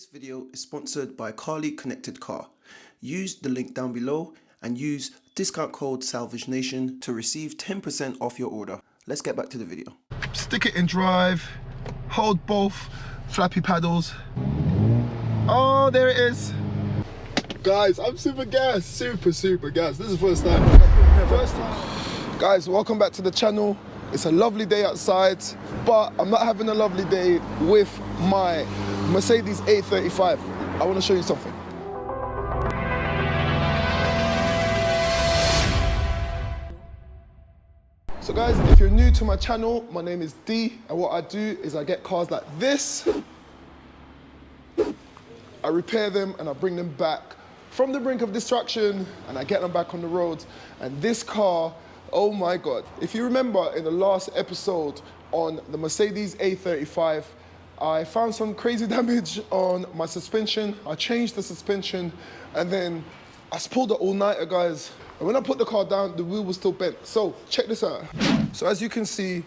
This video is sponsored by Carly Connected Car. Use the link down below and use discount code Salvage Nation to receive 10% off your order. Let's get back to the video. Stick it in drive, hold both flappy paddles. Oh, there it is. Guys, I'm super gassed, super gassed. This is the first time. Guys, welcome back to the channel. It's a lovely day outside, but I'm not having a lovely day with my Mercedes A35. I want to show you something. So guys, if you're new to my channel, my name is D, and what I do is I get cars like this, I repair them and I bring them back from the brink of destruction and I get them back on the roads. And this car, oh my God. If you remember in the last episode on the Mercedes A35, I found some crazy damage on my suspension. I changed the suspension and then I pulled the all-nighter, guys. And when I put the car down, the wheel was still bent. So check this out. So as you can see,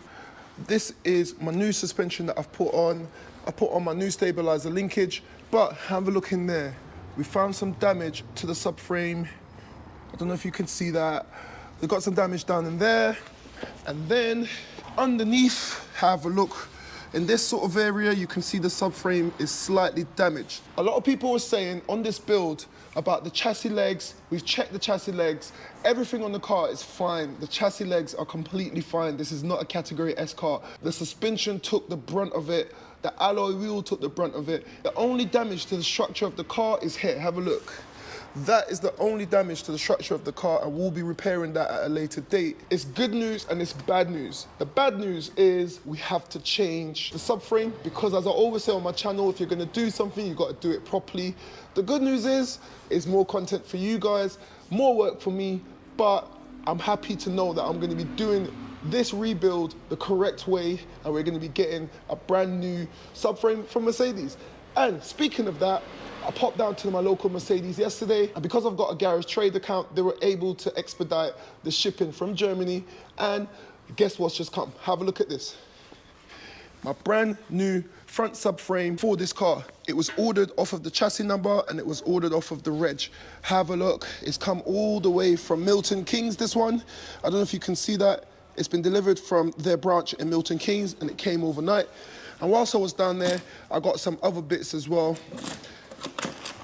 this is my new suspension that I've put on. I put on my new stabilizer linkage, but have a look in there. We found some damage to the subframe. I don't know if you can see that. We've got some damage down in there. And then underneath, have a look. In this sort of area, you can see the subframe is slightly damaged. A lot of people were saying on this build about the chassis legs. We've checked the chassis legs. Everything on the car is fine. The chassis legs are completely fine. This is not a category S car. The suspension took the brunt of it. The alloy wheel took the brunt of it. The only damage to the structure of the car is here. Have a look. That is the only damage to the structure of the car, and we'll be repairing that at a later date. It's good news and it's bad news. The bad news is we have to change the subframe because, as I always say on my channel, if you're gonna do something, you've got to do it properly. The good news is it's more content for you guys, more work for me, but I'm happy to know that I'm gonna be doing this rebuild the correct way, and we're gonna be getting a brand new subframe from Mercedes. And speaking of that, I popped down to my local Mercedes yesterday, and because I've got a garage trade account, they were able to expedite the shipping from Germany. And guess what's just come? Have a look at this. My brand new front subframe for this car. It was ordered off of the chassis number and it was ordered off of the reg. Have a look. It's come all the way from Milton Keynes, this one. I don't know if you can see that. It's been delivered from their branch in Milton Keynes and it came overnight. And whilst I was down there, I got some other bits as well.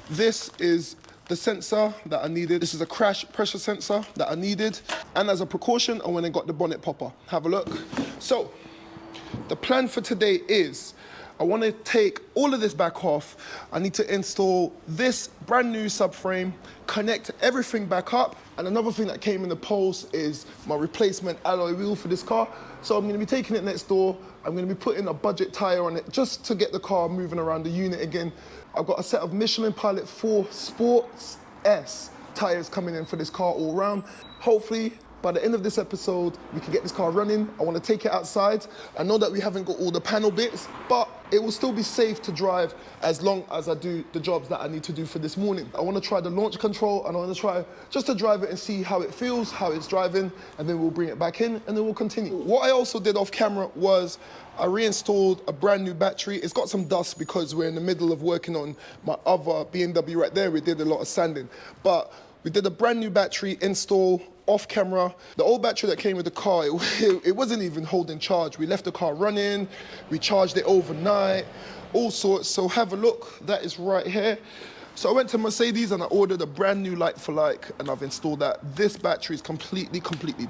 This is the sensor that I needed. This is a crash pressure sensor that I needed. And as a precaution, I went and got the bonnet popper. Have a look. So the plan for today is I want to take all of this back off. I need to install this brand new subframe, connect everything back up. And another thing that came in the post is my replacement alloy wheel for this car. So I'm going to be taking it next door. I'm going to be putting a budget tire on it just to get the car moving around the unit again. I've got a set of Michelin Pilot 4 Sports S tires coming in for this car all round. Hopefully, by the end of this episode, we can get this car running. I want to take it outside. I know that we haven't got all the panel bits, but it will still be safe to drive as long as I do the jobs that I need to do for this morning. I want to try the launch control and I want to try just to drive it and see how it feels, how it's driving, and then we'll bring it back in and then we'll continue. What I also did off camera was I reinstalled a brand new battery. It's got some dust because we're in the middle of working on my other BMW right there. We did a lot of sanding, but we did a brand new battery install off camera. The old battery that came with the car, it wasn't even holding charge. We left the car running, we charged it overnight, all sorts. So have a look, that is right here. So I went to Mercedes and I ordered a brand new like for like, and I've installed that. This battery is completely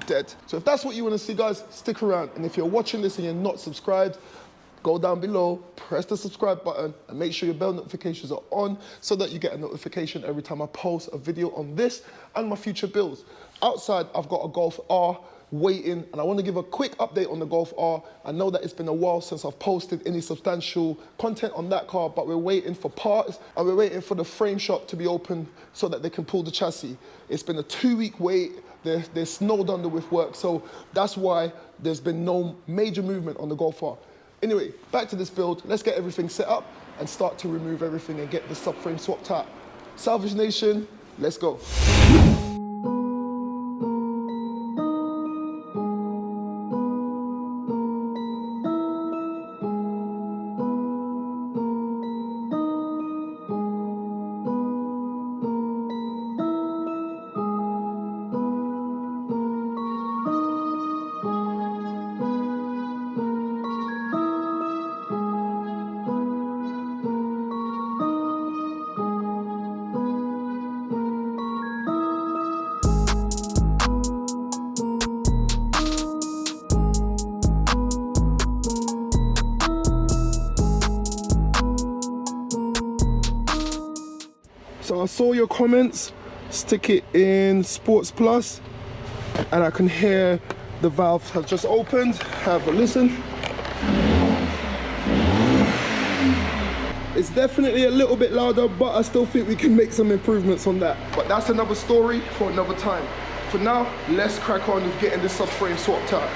dead. So if that's what you want to see, guys, stick around. And if you're watching this and you're not subscribed, go down below, press the subscribe button, and make sure your bell notifications are on so that you get a notification every time I post a video on this and my future builds. Outside, I've got a Golf R waiting, and I want to give a quick update on the Golf R. I know that it's been a while since I've posted any substantial content on that car, but we're waiting for parts, and we're waiting for the frame shop to be open so that they can pull the chassis. It's been a 2-week wait. They're snowed under with work, so that's why there's been no major movement on the Golf R. Anyway, back to this build. Let's get everything set up and start to remove everything and get the subframe swapped out. Salvage Nation, let's go. So I saw your comments, stick it in Sports Plus, and I can hear the valve has just opened. Have a listen. It's definitely a little bit louder, but I still think we can make some improvements on that. But that's another story for another time. For now, let's crack on with getting this subframe swapped out.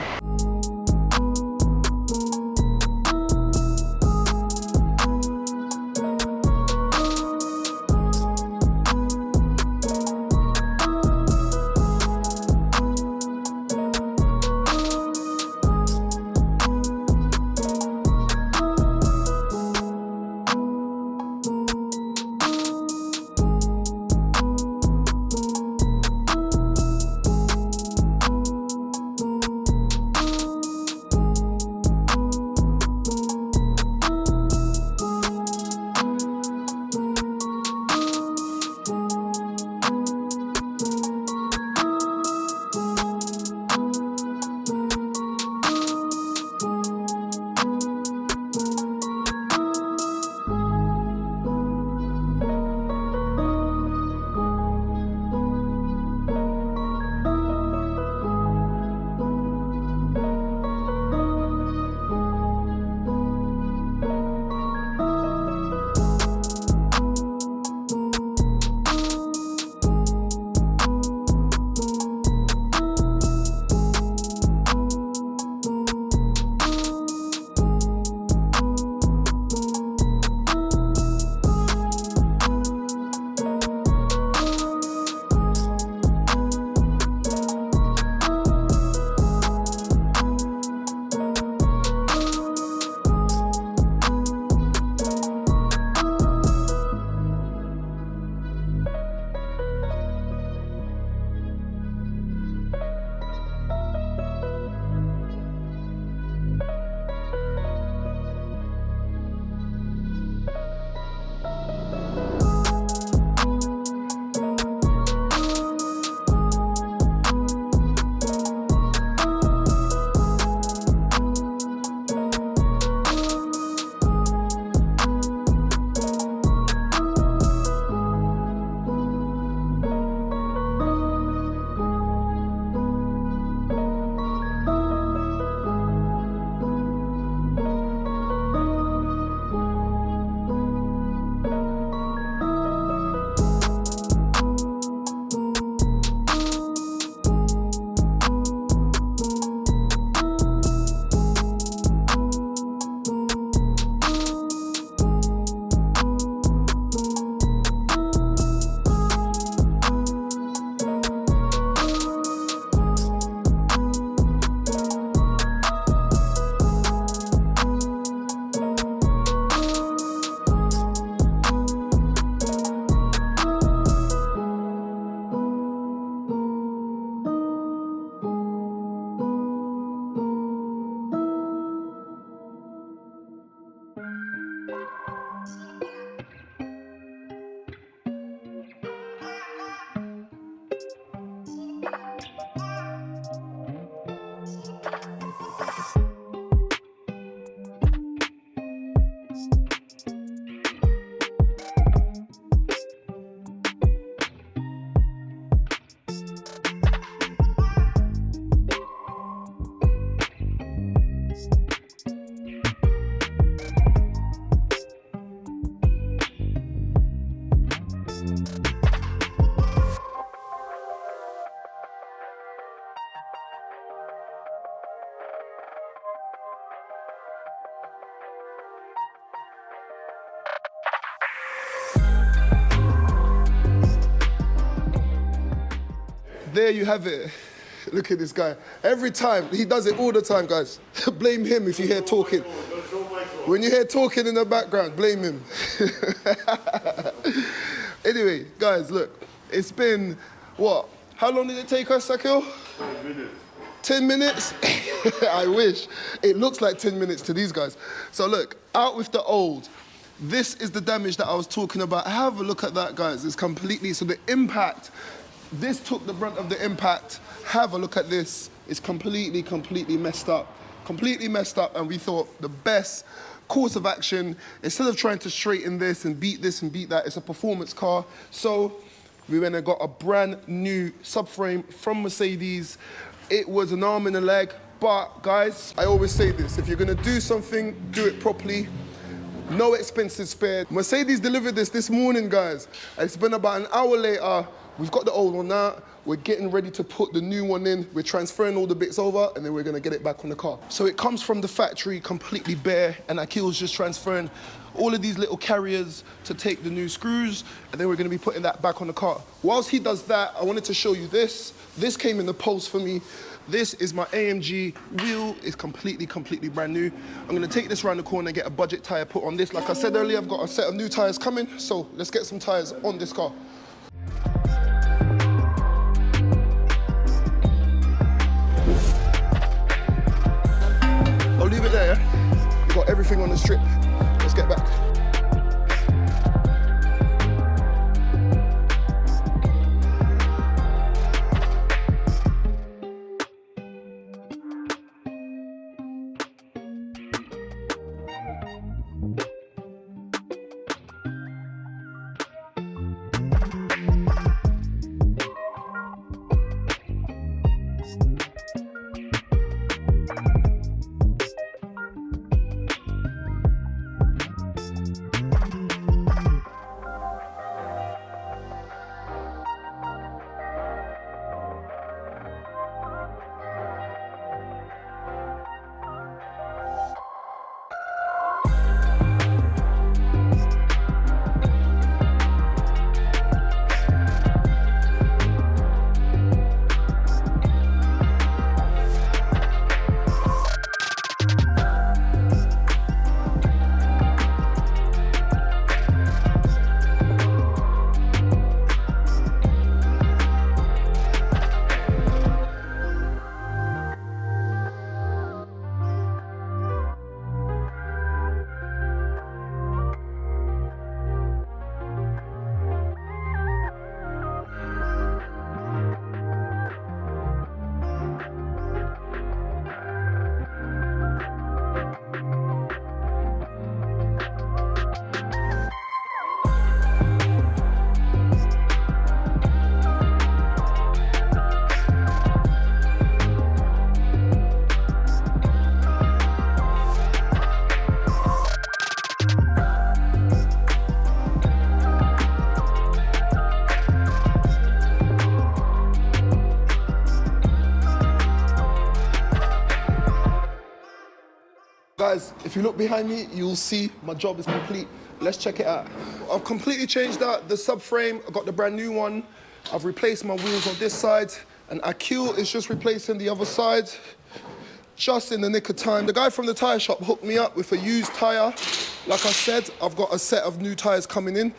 There you have it. Look at this guy. Every time, he does it all the time, guys. Blame him if you hear talking. When you hear talking in the background, blame him. Anyway, guys, look. It's been, what? How long did it take us, Sakil? 10 minutes. 10 minutes? I wish. It looks like 10 minutes to these guys. So look, out with the old. This is the damage that I was talking about. Have a look at that, guys. It's completely, so the impact, this took the brunt of the impact. Have a look at this. It's completely messed up. Completely messed up, and we thought the best course of action. Instead of trying to straighten this and beat that, it's a performance car. So we went and got a brand new subframe from Mercedes. It was an arm and a leg, but guys, I always say this, if you're gonna do something, do it properly. No expenses spared. Mercedes delivered this morning, guys. It's been about an hour later. We've got the old one out. We're getting ready to put the new one in. We're transferring all the bits over, and then we're gonna get it back on the car. So it comes from the factory completely bare, and Akil's just transferring all of these little carriers to take the new screws, and then we're gonna be putting that back on the car. Whilst he does that, I wanted to show you this. This came in the post for me. This is my AMG wheel. It's completely brand new. I'm gonna take this around the corner and get a budget tire put on this. Like I said earlier, I've got a set of new tires coming, so let's get some tires on this car. I'll leave it there, yeah? We've got everything on the strip. Let's get back. Guys, if you look behind me, you'll see my job is complete. Let's check it out. I've completely changed out the subframe. I got the brand new one. I've replaced my wheels on this side, and Akil is just replacing the other side, just in the nick of time. The guy from the tire shop hooked me up with a used tire. Like I said, I've got a set of new tires coming in,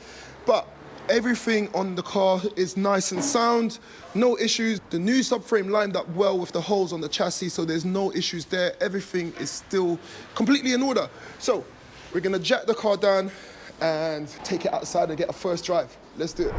but everything on the car is nice and sound, no issues. The new subframe lined up well with the holes on the chassis, so there's no issues there. Everything is still completely in order. So we're gonna jack the car down and take it outside and get a first drive. Let's do it.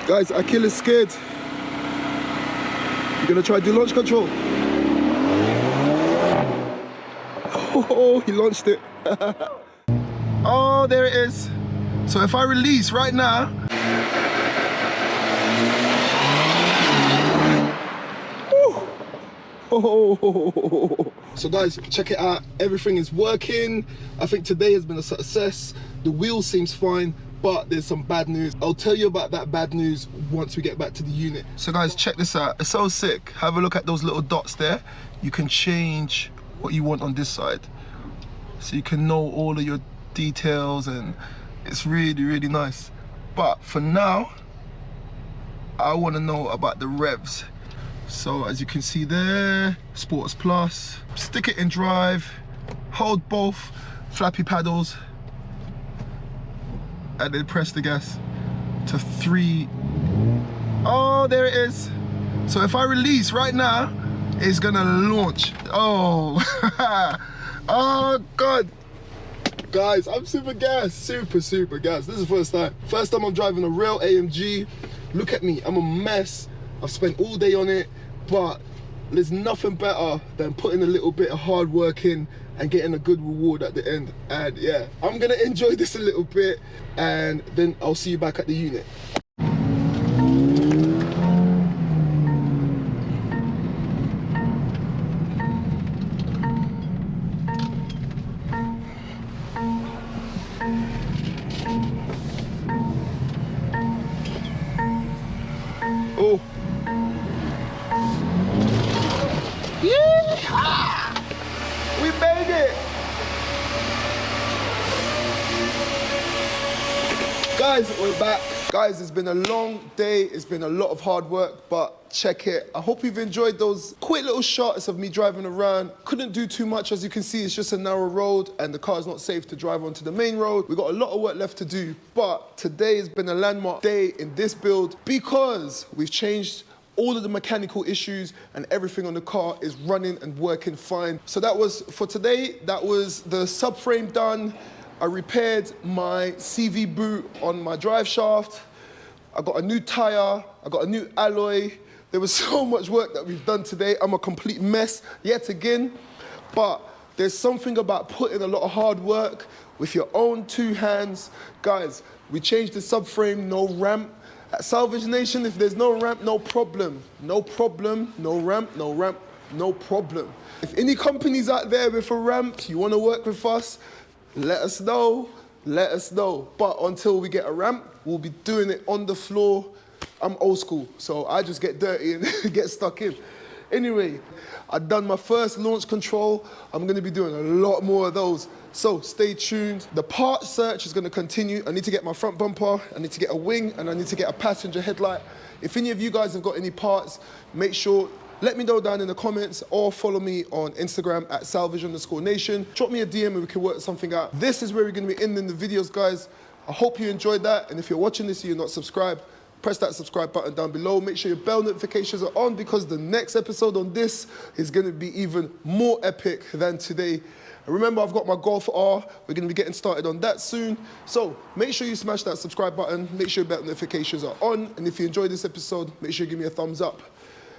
Guys, Akil is scared. You're gonna try to do launch control. Oh, he launched it. Oh, there it is. So if I release right now, oh. So guys, check it out. Everything is working. I think today has been a success. The wheel seems fine, but there's some bad news. I'll tell you about that bad news once we get back to the unit. So guys, check this out. It's so sick. Have a look at those little dots there. You can change what you want on this side. So you can know all of your details, and it's really, really nice. But for now, I want to know about the revs. So as you can see there, Sports Plus, stick it in drive, hold both flappy paddles, and then press the gas to 3. Oh, there it is. So if I release right now, it's gonna launch. Oh, oh God. Guys, I'm super gassed, super gassed. This is the first time. First time I'm driving a real AMG. Look at me, I'm a mess. I've spent all day on it, but there's nothing better than putting a little bit of hard work in and getting a good reward at the end. And yeah, I'm gonna enjoy this a little bit, and then I'll see you back at the unit. Oh. Yeah! We made it! Guys, we're back. Guys, it's been a long day. It's been a lot of hard work, but check it. I hope you've enjoyed those quick little shots of me driving around. Couldn't do too much. As you can see, it's just a narrow road and the car's not safe to drive onto the main road. We've got a lot of work left to do, but today has been a landmark day in this build because we've changed all of the mechanical issues and everything on the car is running and working fine. So that was for today. That was the subframe done. I repaired my CV boot on my drive shaft. I got a new tire. I got a new alloy. There was so much work that we've done today. I'm a complete mess yet again, but there's something about putting a lot of hard work with your own 2 hands. Guys, we changed the subframe, no ramp. At Salvage Nation, if there's no ramp, no problem. No problem, no ramp, no ramp, no problem. If any companies out there with a ramp, you wanna work with us, let us know, let us know. But until we get a ramp, we'll be doing it on the floor. I'm old school, so I just get dirty and get stuck in. Anyway, I've done my first launch control. I'm gonna be doing a lot more of those. So stay tuned. The part search is gonna continue. I need to get my front bumper, I need to get a wing, and I need to get a passenger headlight. If any of you guys have got any parts, make sure, let me know down in the comments or follow me on Instagram at salvage_nation. Drop me a DM and we can work something out. This is where we're gonna be ending the videos, guys. I hope you enjoyed that. And if you're watching this and you're not subscribed, press that subscribe button down below. Make sure your bell notifications are on because the next episode on this is gonna be even more epic than today. And remember, I've got my Golf R. We're gonna be getting started on that soon. So make sure you smash that subscribe button. Make sure your bell notifications are on. And if you enjoyed this episode, make sure you give me a thumbs up.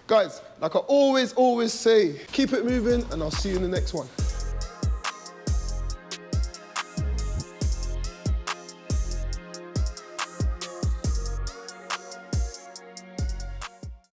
Guys, like I always say, keep it moving and I'll see you in the next one.